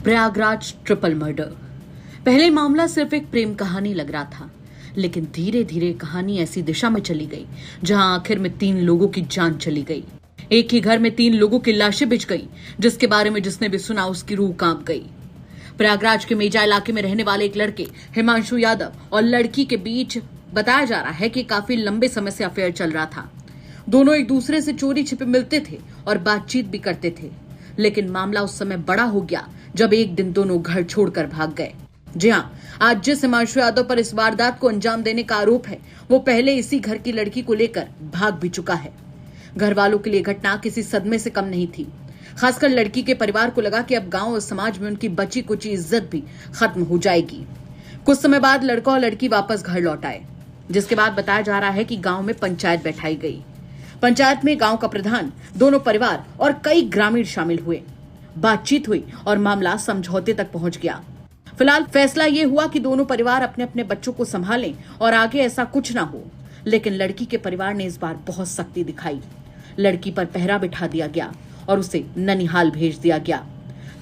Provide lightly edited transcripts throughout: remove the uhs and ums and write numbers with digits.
Prayagraj triple murder. पहले मामला सिर्फ एक प्रेम कहानी लग रहा था, लेकिन धीरे धीरे कहानी ऐसी दिशा में चली गई जहां आखिर में 3 लोगों की जान चली गई। एक ही घर में 3 लोगों की लाशें बिछ गई, जिसके बारे में जिसने भी सुना उसकी रूह कांप गई। प्रयागराज के मेजा इलाके में रहने वाले एक लड़के हिमांशु यादव और लड़की के बीच बताया जा रहा है कि काफी लंबे समय से अफेयर चल रहा था। दोनों एक दूसरे से चोरी छिपे मिलते थे और बातचीत भी करते थे, लेकिन मामला उस समय बड़ा हो गया जब एक दिन दोनों घर छोड़कर भाग गए। जी हां, आज जिस हिमांशु यादव पर इस वारदात को अंजाम देने का आरोप है, वो पहले इसी घर की लड़की को लेकर भाग भी चुका है। घर वालों के लिए घटना किसी सदमे से कम नहीं थी। खासकर लड़की के परिवार को लगा कि अब गांव और समाज में उनकी बची कुची इज्जत भी खत्म हो जाएगी। कुछ समय बाद लड़का और लड़की वापस घर लौट आए, जिसके बाद बताया जा रहा है कि गांव में पंचायत बैठाई गई। पंचायत में गांव का प्रधान, दोनों परिवार और कई ग्रामीण शामिल हुए। बातचीत हुई और मामला समझौते तक पहुंच गया। फिलहाल फैसला ये हुआ कि दोनों परिवार अपने अपने बच्चों को संभालें और आगे ऐसा कुछ ना हो। लेकिन लड़की के परिवार ने इस बार बहुत सख्ती दिखाई। लड़की पर पहरा बिठा दिया गया और उसे ननिहाल भेज दिया गया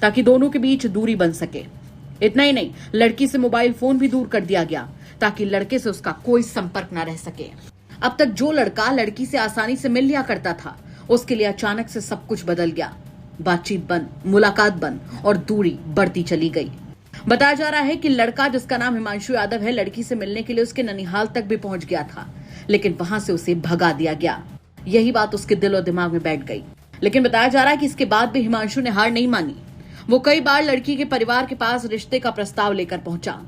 ताकि दोनों के बीच दूरी बन सके। इतना ही नहीं, लड़की से मोबाइल फोन भी दूर कर दिया गया ताकि लड़के से उसका कोई संपर्क न रह सके। अब तक जो लड़का लड़की से आसानी से मिल लिया करता था, उसके लिए अचानक से सब कुछ बदल गया। बातचीत बंद, मुलाकात बंद और दूरी बढ़ती चली गई। बताया जा रहा है कि लड़का, जिसका नाम हिमांशु यादव है, लड़की से मिलने के लिए उसके ननिहाल तक भी पहुंच गया था, लेकिन वहां से उसे भगा दिया गया। यही बात उसके दिल और दिमाग में बैठ गई। लेकिन बताया जा रहा है कि इसके बाद भी हिमांशु ने हार नहीं मानी। वो कई बार लड़की के परिवार के पास रिश्ते का प्रस्ताव लेकर पहुंचा।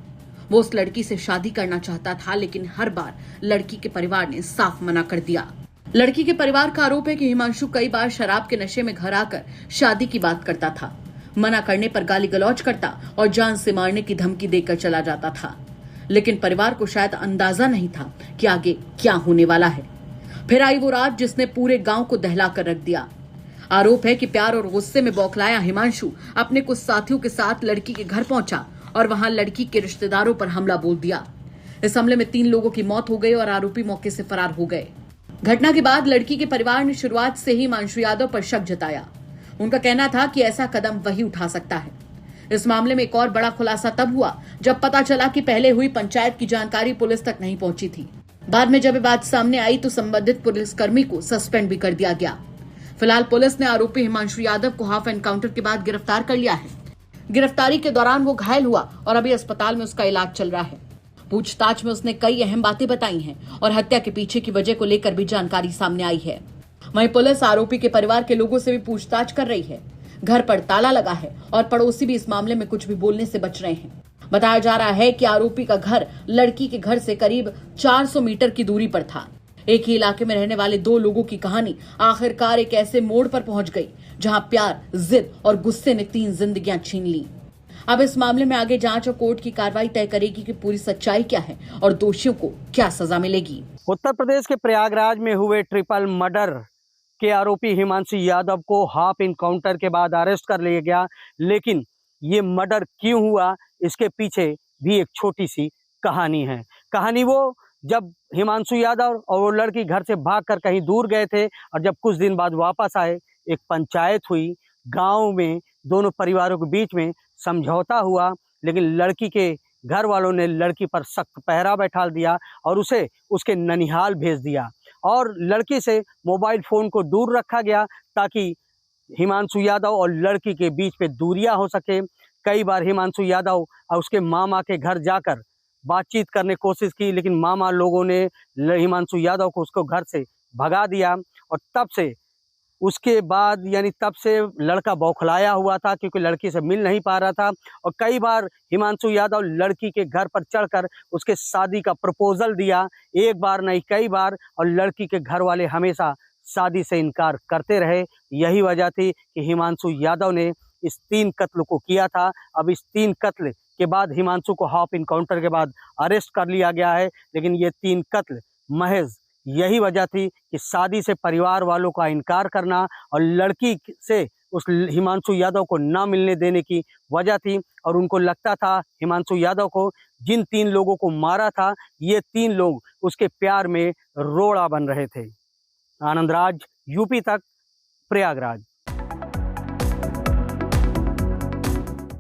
वो उस लड़की से शादी करना चाहता था, लेकिन हर बार लड़की के परिवार ने साफ मना कर दिया। लड़की के परिवार का आरोप है कि हिमांशु कई बार शराब के नशे में घर आकर शादी की बात करता था। मना करने पर गाली गलौज करता और जान से मारने की धमकी देकर चला जाता था। लेकिन परिवार को शायद अंदाजा नहीं था कि आगे क्या होने वाला है। फिर आई वो रात जिसने पूरे गांव को दहला कर रख दिया। आरोप है कि प्यार और गुस्से में बौखलाया हिमांशु अपने कुछ साथियों के साथ लड़की के घर पहुंचा और वहां लड़की के रिश्तेदारों पर हमला बोल दिया। इस हमले में 3 लोगों की मौत हो गई और आरोपी मौके से फरार हो गए। घटना के बाद लड़की के परिवार ने शुरुआत से ही हिमांशु यादव पर शक जताया। उनका कहना था कि ऐसा कदम वही उठा सकता है। इस मामले में एक और बड़ा खुलासा तब हुआ जब पता चला कि पहले हुई पंचायत की जानकारी पुलिस तक नहीं पहुंची थी। बाद में जब ये बात सामने आई तो संबंधित पुलिसकर्मी को सस्पेंड भी कर दिया गया। फिलहाल पुलिस ने आरोपी हिमांशु यादव को हाफ एनकाउंटर के बाद गिरफ्तार कर लिया है। गिरफ्तारी के दौरान वो घायल हुआ और अभी अस्पताल में उसका इलाज चल रहा है। पूछताछ में उसने कई अहम बातें बताई हैं और हत्या के पीछे की वजह को लेकर भी जानकारी सामने आई है। वहीं पुलिस आरोपी के परिवार के लोगों से भी पूछताछ कर रही है। घर पर ताला लगा है और पड़ोसी भी इस मामले में कुछ भी बोलने से बच रहे हैं। बताया जा रहा है कि आरोपी का घर लड़की के घर से करीब 400 मीटर की दूरी पर था। एक ही इलाके में रहने वाले 2 लोगों की कहानी आखिरकार एक ऐसे मोड़ पर पहुंच गई जहां प्यार, जिद और गुस्से ने 3 जिंदगियां छीन ली। अब इस मामले में आगे जांच और कोर्ट की कार्रवाई तय करेगी कि पूरी सच्चाई क्या है और दोषियों को क्या सजा मिलेगी। उत्तर प्रदेश के प्रयागराज में हुए ट्रिपल मर्डर के आरोपी हिमांशु यादव को हाफ इनकाउंटर के बाद अरेस्ट कर लिया गया। लेकिन ये मर्डर क्यों हुआ, इसके पीछे भी एक छोटी सी कहानी है। कहानी वो जब हिमांशु यादव और वो लड़की घर से भागकर कहीं दूर गए थे और जब कुछ दिन बाद वापस आए, एक पंचायत हुई। गांव में दोनों परिवारों के बीच में समझौता हुआ, लेकिन लड़की के घर वालों ने लड़की पर सख्त पहरा बैठा दिया और उसे उसके ननिहाल भेज दिया और लड़की से मोबाइल फ़ोन को दूर रखा गया ताकि हिमांशु यादव और लड़की के बीच पे दूरियां हो सके। कई बार हिमांशु यादव और उसके मामा के घर जाकर बातचीत करने की कोशिश की, लेकिन मामा लोगों ने हिमांशु यादव को उसको घर से भगा दिया और तब से उसके बाद तब से लड़का बौखलाया हुआ था क्योंकि लड़की से मिल नहीं पा रहा था। और कई बार हिमांशु यादव लड़की के घर पर चढ़कर उसके शादी का प्रपोजल दिया, एक बार नहीं कई बार, और लड़की के घर वाले हमेशा शादी से इनकार करते रहे। यही वजह थी कि हिमांशु यादव ने इस 3 कत्ल को किया था। अब इस 3 कत्ल के बाद हिमांशु को हाफ इनकाउंटर के बाद अरेस्ट कर लिया गया है, लेकिन ये 3 कत्ल महज यही वजह थी कि शादी से परिवार वालों का इनकार करना और लड़की से उस हिमांशु यादव को ना मिलने देने की वजह थी। और उनको लगता था हिमांशु यादव को, जिन 3 लोगों को मारा था, ये 3 लोग उसके प्यार में रोड़ा बन रहे थे। आनंद राज, यूपी तक, प्रयागराज।